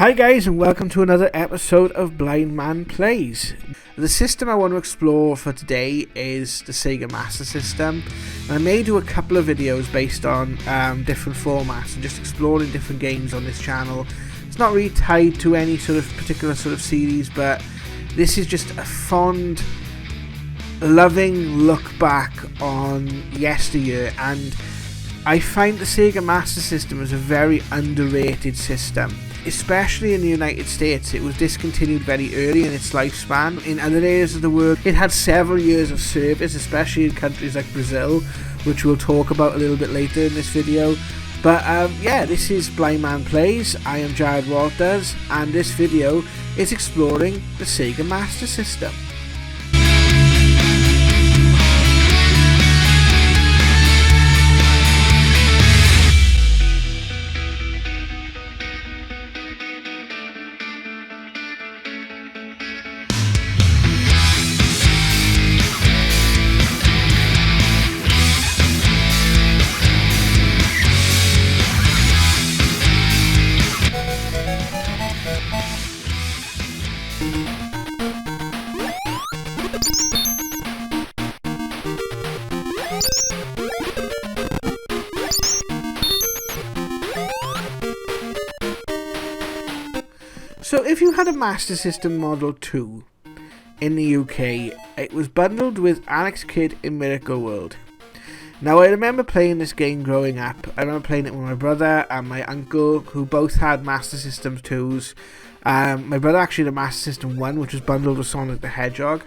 Hi guys, and welcome to another episode of Blind Man Plays. The system I want to explore for today is the Sega Master System, and I may do a couple of videos based on different formats and just exploring different games on this channel. It's not really tied to any sort of particular sort of series, but this is just a fond, loving look back on yesteryear, and I find the Sega Master System is a very underrated system. Especially in the United States, it was discontinued very early in its lifespan. In other areas of the world, it had several years of service, especially in countries like Brazil, which we'll talk about a little bit later in this video. But yeah, this is Blind Man Plays. I am Jared Walters, and this video is exploring the Sega Master System. So if you had a Master System Model 2 in the UK, it was bundled with Alex Kidd in Miracle World. Now I remember playing this game growing up. I remember playing it with my brother and my uncle, who both had Master System 2s. My brother actually had a Master System 1, which was bundled with Sonic the Hedgehog.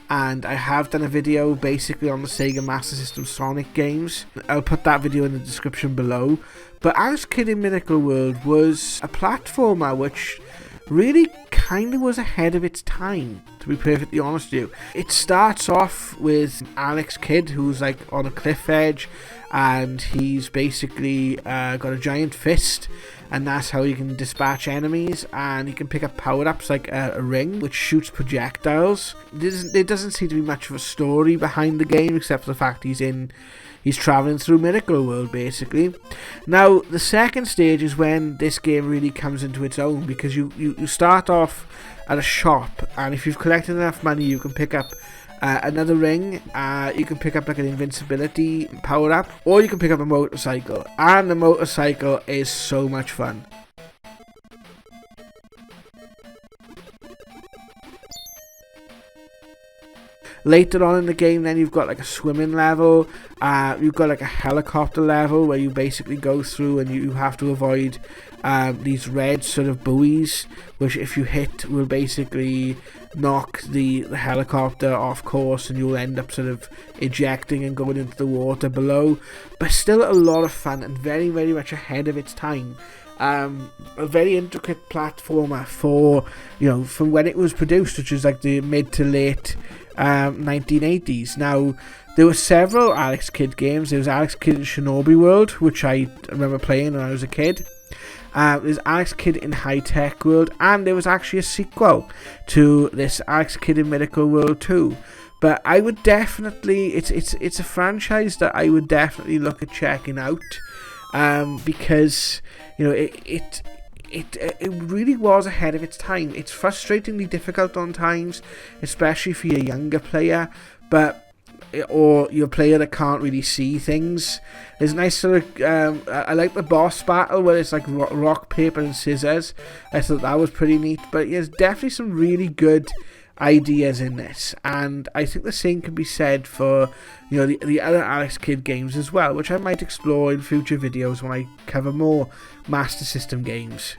And I have done a video basically on the Sega Master System Sonic games. I'll put that video in the description below. But Alex Kidd in Miracle World was a platformer which really kind of was ahead of its time, to be perfectly honest with you. It starts off with Alex Kidd, who's like on a cliff edge, and he's basically got a giant fist, and that's how he can dispatch enemies, and he can pick up power-ups like a ring which shoots projectiles. There doesn't seem to be much of a story behind the game, except for the fact he's travelling through Miracle World, basically. Now, the second stage is when this game really comes into its own, because you start off at a shop, and if you've collected enough money, you can pick up another ring, you can pick up like an invincibility power-up, or you can pick up a motorcycle, and the motorcycle is so much fun. Later on in the game, then you've got like a swimming level, you've got like a helicopter level where you basically go through and you have to avoid these red sort of buoys, which if you hit will basically knock the helicopter off course, and you'll end up sort of ejecting and going into the water below. But still a lot of fun and very, very much ahead of its time. A very intricate platformer for, from when it was produced, which was like the mid to late 1980s. Now, there were several Alex Kidd games. There was Alex Kidd in Shinobi World, which I remember playing when I was a kid. There's Alex Kidd in High Tech World, and there was actually a sequel to this, Alex Kidd in Miracle World 2. But I would definitely, it's a franchise that I would definitely look at checking out, because it really was ahead of its time. It's frustratingly difficult on times, especially for your younger player, or your player that can't really see things. There's a nice sort of, I like the boss battle where it's like rock, paper and scissors. I thought that was pretty neat, but there's definitely some really good ideas in this, and I think the same can be said for the other Alex Kidd games as well, which I might explore in future videos when I cover more Master System games.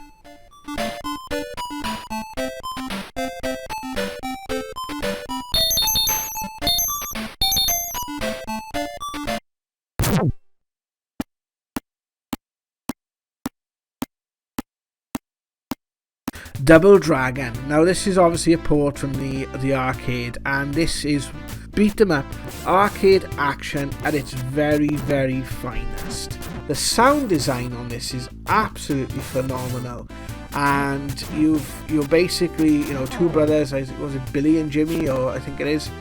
Double Dragon. Now this is obviously a port from the arcade, and this is beat 'em up arcade action at its very, very finest. The sound design on this is absolutely phenomenal, and you're basically two brothers. Was it Billy and Jimmy, or I think it is,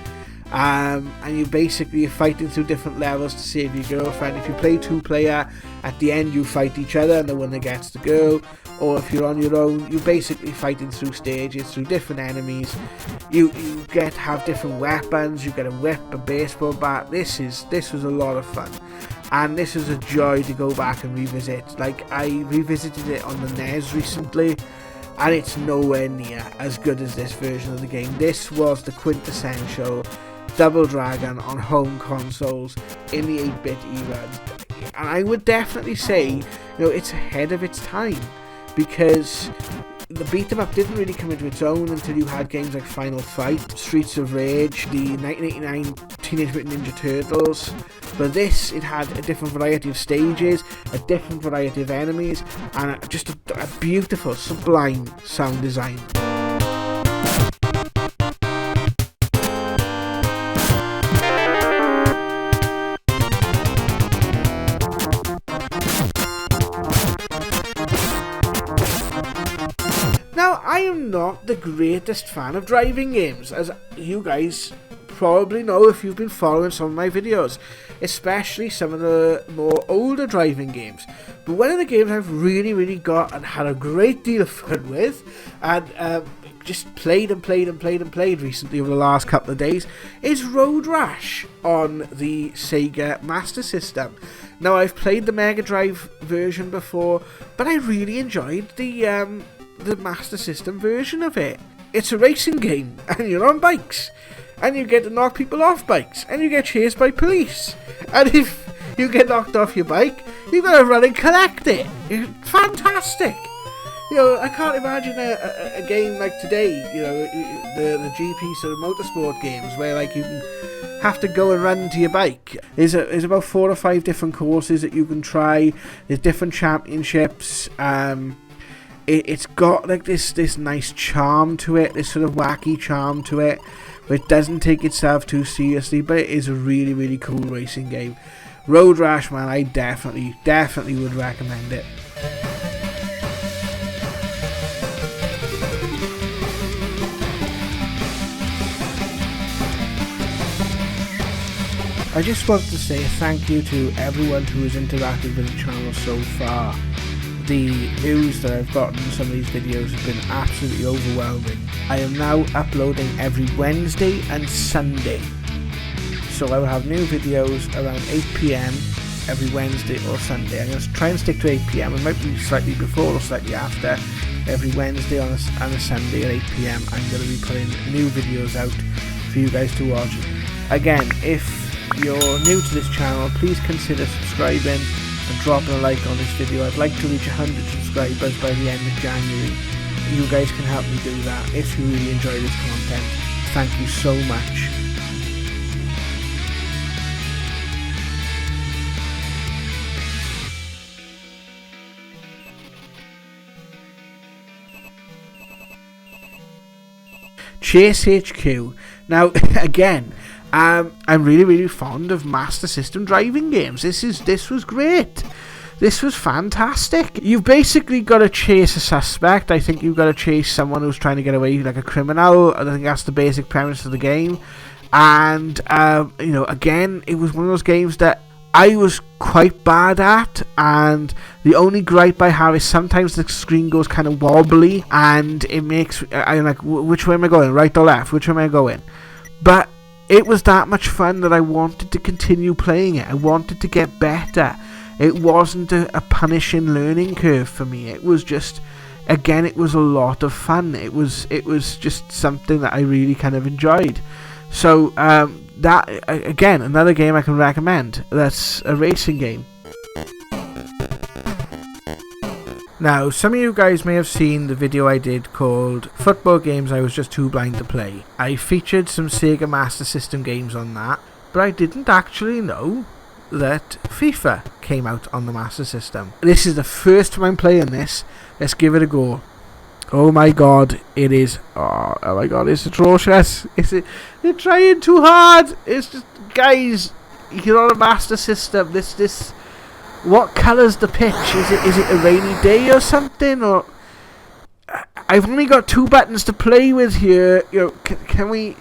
and you basically are fighting through different levels to save your girlfriend. If you play two player, At the end you fight each other and the winner gets the girl, or if you're on your own, you're basically fighting through stages, through different enemies. You have different weapons, you get a whip, a baseball bat. This was a lot of fun. And this is a joy to go back and revisit. Like, I revisited it on the NES recently, and it's nowhere near as good as this version of the game. This was the quintessential Double Dragon on home consoles in the 8-bit era. And I would definitely say, it's ahead of its time, because the beat-em-up didn't really come into its own until you had games like Final Fight, Streets of Rage, the 1989 Teenage Mutant Ninja Turtles. But this, it had a different variety of stages, a different variety of enemies, and just a beautiful, sublime sound design. Now, I am not the greatest fan of driving games, as you guys probably know if you've been following some of my videos, especially some of the more older driving games. But one of the games I've really got and had a great deal of fun with, and just played recently over the last couple of days, is Road Rash on the Sega Master System. Now, I've played the Mega Drive version before, but I really enjoyed the Master System version of it. It's a racing game, and you're on bikes, and you get to knock people off bikes, and you get chased by police, and if you get knocked off your bike, you've got to run and collect it. It's fantastic. I can't imagine a game like today, the GP sort of motorsport games, where like you can have to go and run to your bike. There's about 4 or 5 different courses that you can try. There's different championships. It's got like this nice charm to it, this sort of wacky charm to it, where it doesn't take itself too seriously, but it is a really cool racing game. Road Rash, man, I definitely would recommend it. I just wanted to say thank you to everyone who has interacted with the channel so far. The views that I've gotten in some of these videos have been absolutely overwhelming. I am now uploading every Wednesday and Sunday, so I will have new videos around 8 PM every Wednesday or Sunday. I'm going to try and stick to 8 PM. It might be slightly before or slightly after. Every Wednesday and a Sunday at 8 PM I'm going to be putting new videos out for you guys to watch. Again, if you're new to this channel, please consider subscribing and dropping a like on this video. I'd like to reach 100 subscribers by the end of January. You guys can help me do that if you really enjoy this content. Thank you so much. Chase HQ. Now, again, I'm really fond of Master System driving games. This was great. This was fantastic. You've basically got to chase a suspect. I think you've got to chase someone who's trying to get away, like a criminal. I think that's the basic premise of the game. And again, it was one of those games that I was quite bad at, and the only gripe I have is sometimes the screen goes kind of wobbly, and it makes I'm like, which way am I going, right or left? Which way am I going? But it was that much fun that I wanted to continue playing it. I wanted to get better. It wasn't a punishing learning curve for me. It was just, again, it was a lot of fun. It was just something that I really kind of enjoyed. So that, again, another game I can recommend. That's a racing game. Now, some of you guys may have seen the video I did called Football Games I Was Just Too Blind to Play. I featured some Sega Master System games on that, but I didn't actually know that FIFA came out on the Master System. This is the first time I'm playing this. Let's give it a go. Oh my god, it is. Oh my god, it's atrocious. They're trying too hard. It's just, guys, you're on a Master System. This. What colour's the pitch? Is it a rainy day or something? Or I've only got 2 buttons to play with here. Can we?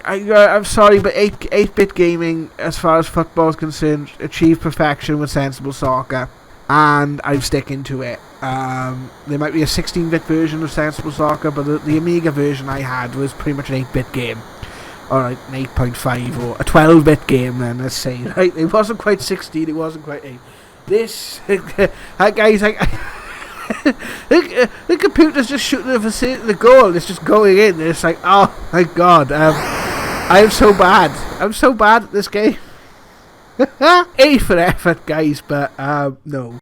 I'm sorry, but 8-bit gaming, as far as football is concerned, achieved perfection with sensible soccer. and I'm sticking to it. There might be a 16-bit version of Sensible Soccer, but the Amiga version I had was pretty much an 8-bit game. Alright, an 8.5 or a 12-bit game then, let's say. Right? It wasn't quite 16, it wasn't quite 8. This, guys, the computer's just shooting the goal. It's just going in. It's like, oh my god. I am so bad. I'm so bad at this game. A for effort, guys, but no.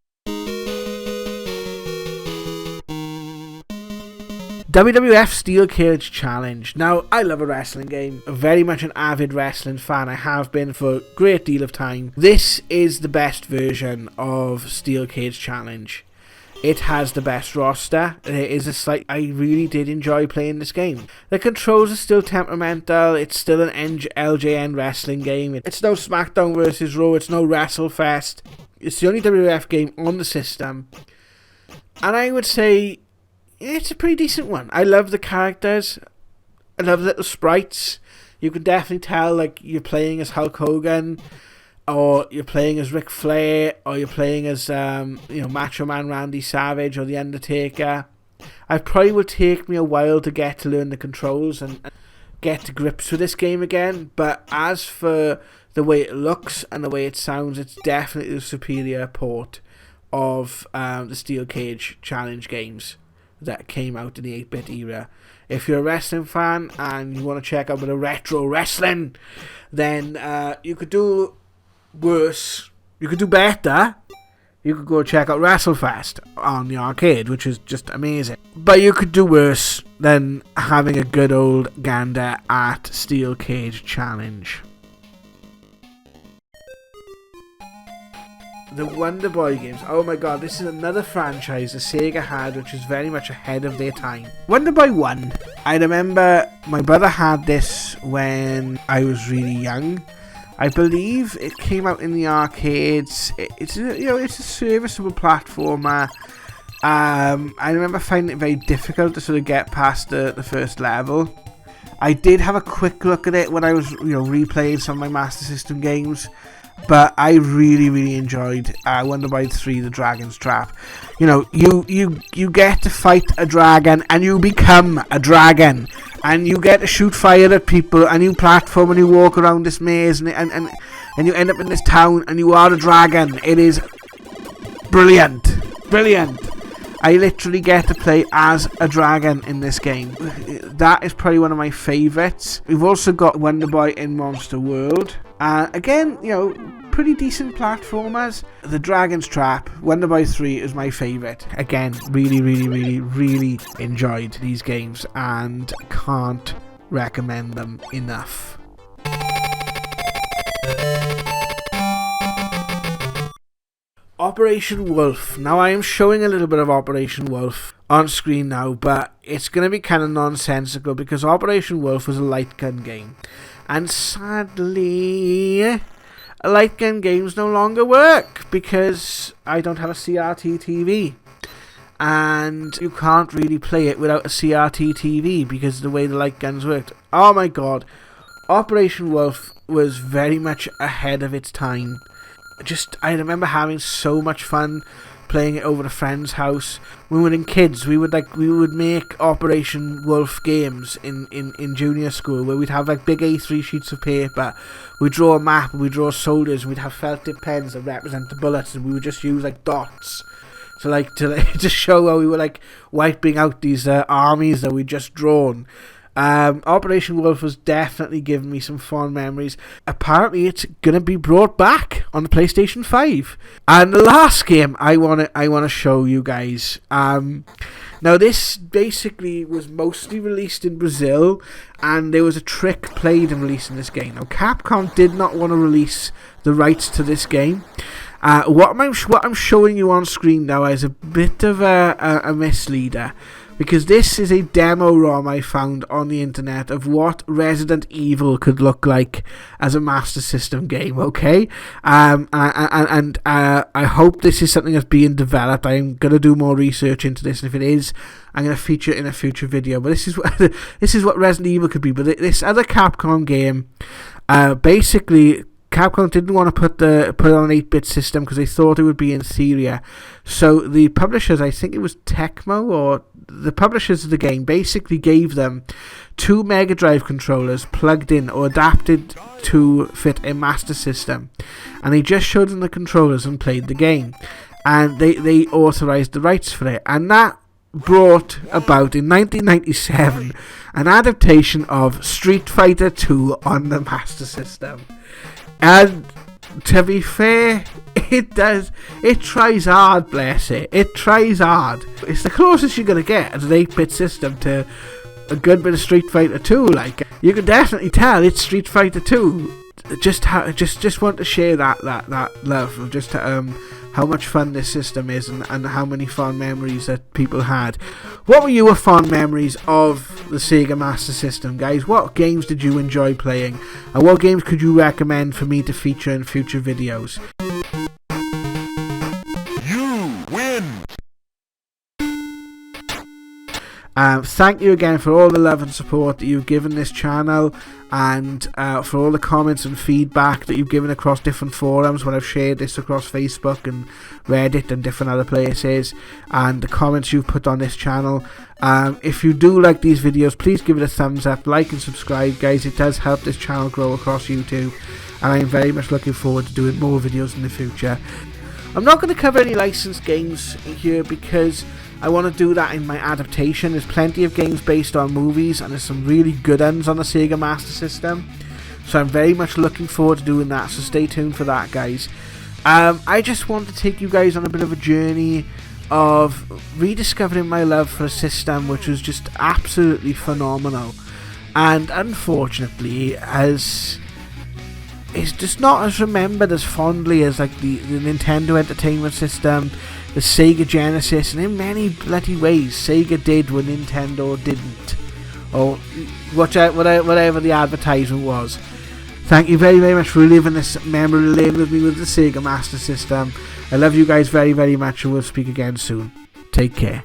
WWF Steel Cage Challenge. Now, I love a wrestling game. Very much an avid wrestling fan. I have been for a great deal of time. This is the best version of Steel Cage Challenge. It has the best roster. I really did enjoy playing this game. The controls are still temperamental. It's still an LJN wrestling game. It's no SmackDown vs. Raw. It's no WrestleFest. It's the only WWF game on the system. And I would say it's a pretty decent one. I love the characters. I love the little sprites. You can definitely tell like you're playing as Hulk Hogan, or you're playing as Ric Flair, or you're playing as Macho Man Randy Savage or The Undertaker. It probably will take me a while to get to learn the controls and get to grips with this game again. But as for the way it looks and the way it sounds, it's definitely the superior port of the Steel Cage Challenge games that came out in the 8-bit era. If you're a wrestling fan and you want to check out a bit of retro wrestling, then you could do worse. You could do better. You could go check out WrestleFest on the arcade, which is just amazing. But you could do worse than having a good old gander at Steel Cage Challenge. The Wonderboy games. Oh my god, this is another franchise the Sega had, which is very much ahead of their time. Wonderboy 1. I remember my brother had this when I was really young. I believe it came out in the arcades. It's a serviceable platformer. I remember finding it very difficult to sort of get past the first level. I did have a quick look at it when I was replaying some of my Master System games. But I really, really enjoyed Wonderboy 3, The Dragon's Trap. You get to fight a dragon and you become a dragon. And you get to shoot fire at people and you platform and you walk around this maze and you end up in this town and you are a dragon. It is brilliant. Brilliant. I literally get to play as a dragon in this game. That is probably one of my favourites. We've also got Wonderboy in Monster World. Again, pretty decent platformers. The Dragon's Trap, Wonderboy 3 is my favourite. Again, really, really, really, really enjoyed these games and can't recommend them enough. Operation Wolf. Now I am showing a little bit of Operation Wolf on screen now, but it's going to be kind of nonsensical because Operation Wolf was a light gun game. And sadly, light gun games no longer work because I don't have a CRT TV. And you can't really play it without a CRT TV because of the way the light guns worked. Oh my god. Operation Wolf was very much ahead of its time. I remember having so much fun playing it over a friend's house. When we were kids, we would make Operation Wolf games in junior school where we'd have big A3 sheets of paper. We'd draw a map, we'd draw soldiers, and we'd have felt tip pens that represent the bullets, and we would just use dots to show how we were wiping out these armies that we'd just drawn. Operation Wolf was definitely giving me some fond memories. Apparently it's gonna be brought back on the PlayStation 5. And the last game I wanna show you guys. Now this basically was mostly released in Brazil, and there was a trick played in releasing this game. Now Capcom did not want to release the rights to this game. What I'm showing you on screen now is a bit of a misleader. Because this is a demo ROM I found on the internet of what Resident Evil could look like as a Master System game, okay? And I hope this is something that's being developed. I'm going to do more research into this, and if it is, I'm going to feature it in a future video. But this is what Resident Evil could be. But this other Capcom game basically Capcom didn't want to put it on an 8-bit system because they thought it would be inferior. So the publishers, I think it was Tecmo, or the publishers of the game, basically gave them 2 Mega Drive controllers plugged in or adapted to fit a Master System, and they just showed them the controllers and played the game, and they authorized the rights for it, and that brought about in 1997 an adaptation of Street Fighter 2 on the Master System. And to be fair, it tries hard, bless it tries hard. It's the closest you're going to get as an 8-bit system to a good bit of Street Fighter 2. Like, you can definitely tell it's Street Fighter 2. Just want to share that love of just how much fun this system is, and how many fond memories that people had. What were your fond memories of the Sega Master System, guys? What games did you enjoy playing, and what games could you recommend for me to feature in future videos? You win! Thank you again for all the love and support that you've given this channel, and for all the comments and feedback that you've given across different forums when I've shared this across Facebook and Reddit and different other places, and the comments you've put on this channel. If you do like these videos, please give it a thumbs up, like and subscribe, guys. It does help this channel grow across YouTube, and I'm very much looking forward to doing more videos in the future. I'm not going to cover any licensed games here because I want to do that in my adaptation. There's plenty of games based on movies, and there's some really good ones on the Sega Master System, so I'm very much looking forward to doing that, so stay tuned for that, guys. I just want to take you guys on a bit of a journey of rediscovering my love for a system which was just absolutely phenomenal, and unfortunately is just not as remembered as fondly as like the Nintendo Entertainment System, the Sega Genesis, and in many bloody ways Sega did when Nintendo didn't, or whatever the advertisement was. Thank you very, very much for reliving this memory lane with me with the Sega Master System. I love you guys very, very much, and we'll speak again soon. Take care.